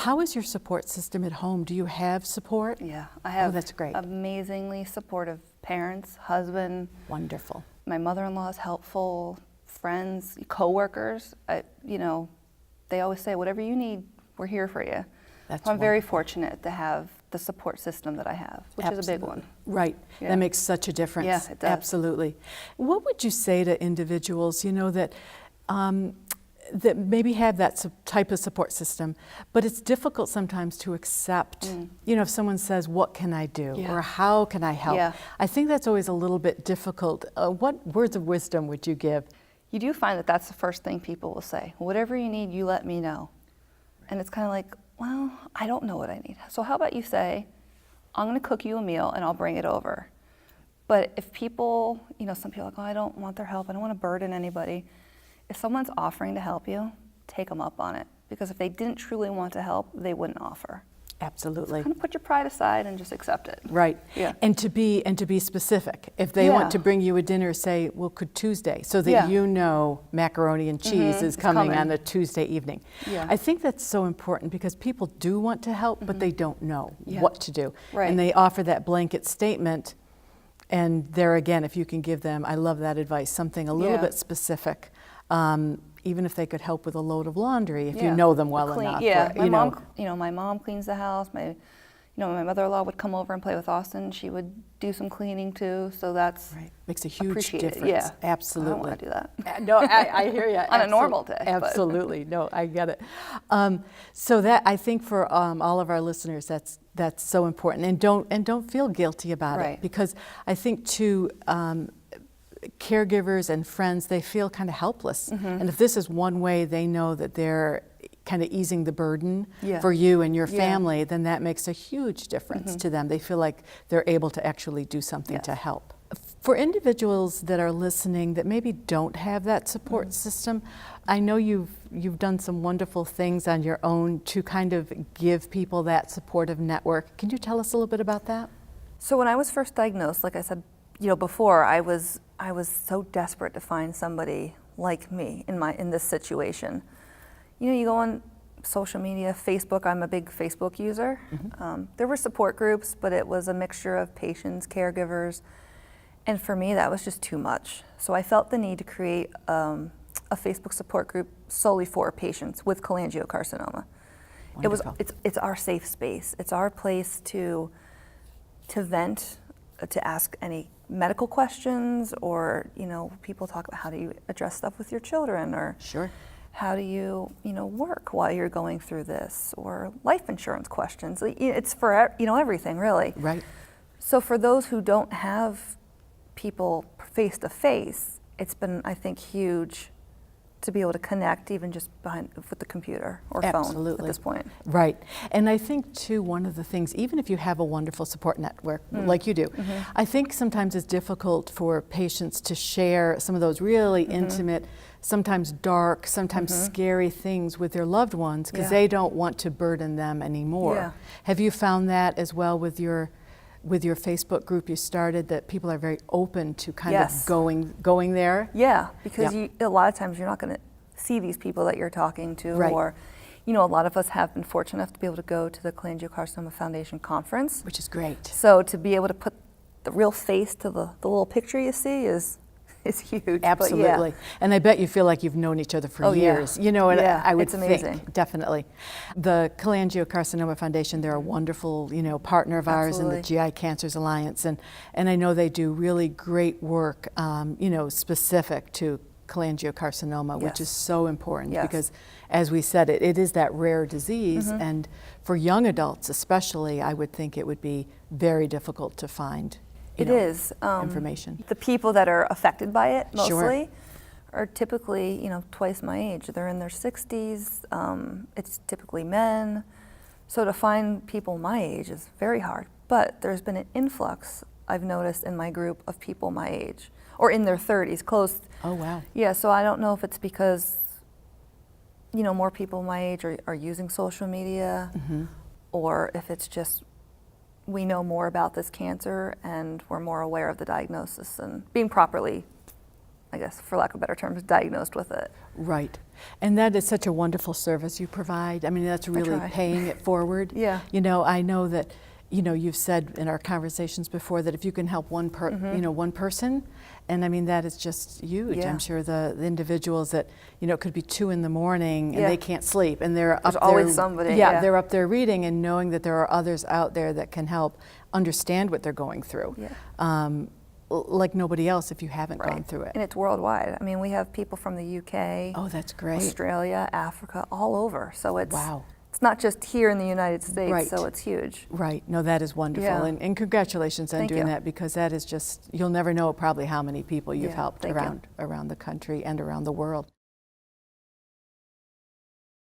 How is your support system at home? Do you have support? Yeah, I have that's great. amazingly supportive parents, husband. Wonderful. My mother-in-law is helpful, friends, coworkers. They always say, whatever you need, we're here for you. That's So I'm very wonderful. fortunate to have the support system that I have, which is a big one. Right. Yeah. That makes such a difference. Yeah, it does. Absolutely. What would you say to individuals, that that maybe have that type of support system, but it's difficult sometimes to accept, if someone says, what can I do? Yeah. Or how can I help? Yeah. I think that's always a little bit difficult. What words of wisdom would you give? You do find that that's the first thing people will say. Whatever you need, you let me know. And it's kind of like, well, I don't know what I need. So how about you say, I'm going to cook you a meal and I'll bring it over. But if people, some people are like, oh, I don't want their help. I don't want to burden anybody. If someone's offering to help you, take them up on it. Because if they didn't truly want to help, they wouldn't offer. Absolutely. So kind of put your pride aside and just accept it. Right. Yeah. And to be specific. If they want to bring you a dinner, say, well, could Tuesday, so that macaroni and cheese is coming on a Tuesday evening. Yeah. I think that's so important because people do want to help, but they don't know what to do. Right. And they offer that blanket statement. And there again, if you can give them, I love that advice, something a little bit specific. Even if they could help with a load of laundry, if you know them well enough. Yeah, or, my mom cleans the house. My mother-in-law would come over and play with Austin. She would do some cleaning too. So that's right. Makes a huge appreciated. difference. Yeah, Absolutely. I don't want to do that. No, I hear you. On a normal day. Absolutely. No, I get it. So that I think for all of our listeners, that's so important, and don't feel guilty about it, because I think too. Caregivers and friends, they feel kind of helpless. And if this is one way they know that they're kind of easing the burden for you and your family, then that makes a huge difference to them. They feel like they're able to actually do something to help. For individuals that are listening that maybe don't have that support system, I know you've done some wonderful things on your own to kind of give people that supportive network. Can you tell us a little bit about that? So when I was first diagnosed, like I said, before, I was so desperate to find somebody like me in this situation. You go on social media, Facebook. I'm a big Facebook user. There were support groups, but it was a mixture of patients, caregivers, and for me, that was just too much. So I felt the need to create a Facebook support group solely for patients with cholangiocarcinoma. Wonderful. It's our safe space. It's our place to vent, to ask any medical questions, or people talk about how do you address stuff with your children, or how do you work while you're going through this, or life insurance questions. It's for everything really. Right. So for those who don't have people face to face, it's been, I think, huge to be able to connect even just with the computer or phone at this point. Right. And I think too, one of the things, even if you have a wonderful support network like you do, I think sometimes it's difficult for patients to share some of those really intimate, sometimes dark, sometimes scary things with their loved ones, because they don't want to burden them anymore. Have you found that as well with your Facebook group you started, that people are very open to kind of going there? Yeah, because a lot of times you're not going to see these people that you're talking to, or a lot of us have been fortunate enough to be able to go to the Cholangiocarcinoma Foundation conference, which is great. So to be able to put the real face to the little picture you see is huge. Absolutely. And I bet you feel like you've known each other for years. And I would it's amazing. think, definitely. The Cholangiocarcinoma Foundation, they're a wonderful, partner of ours in the GI Cancers Alliance. And I know they do really great work, specific to cholangiocarcinoma, which is so important because, as we said, it is that rare disease. And for young adults especially, I would think it would be very difficult to find information. The people that are affected by it mostly are typically, twice my age. They're in their 60s. It's typically men. So to find people my age is very hard. But there's been an influx, I've noticed, in my group of people my age, or in their 30s, close. Oh, wow. Yeah, so I don't know if it's because, more people my age are using social media, or if it's just we know more about this cancer and we're more aware of the diagnosis and being properly I guess, for lack of better terms, diagnosed with it. Right. And that is such a wonderful service you provide. I mean, that's really try. paying it forward. Yeah. You know, I know that, you know, you've said in our conversations before that if you can help one one person, and I mean, that is just huge. Yeah. I'm sure the individuals that, you know, it could be 2 in the morning and Yeah. they can't sleep and they're There's up always there. somebody, Yeah, yeah. they're up there reading and knowing that there are others out there that can help understand what they're going through. Yeah. Like nobody else if you haven't gone through it. And it's worldwide. I mean, we have people from the UK, Oh, that's great. Australia, Africa, all over. So it's Wow. it's not just here in the United States, Right. so it's huge. Right. No, that is wonderful. Yeah. And congratulations on Thank doing you. that, because that is just, you'll never know probably how many people you've Yeah, helped thank you. around the country and around the world.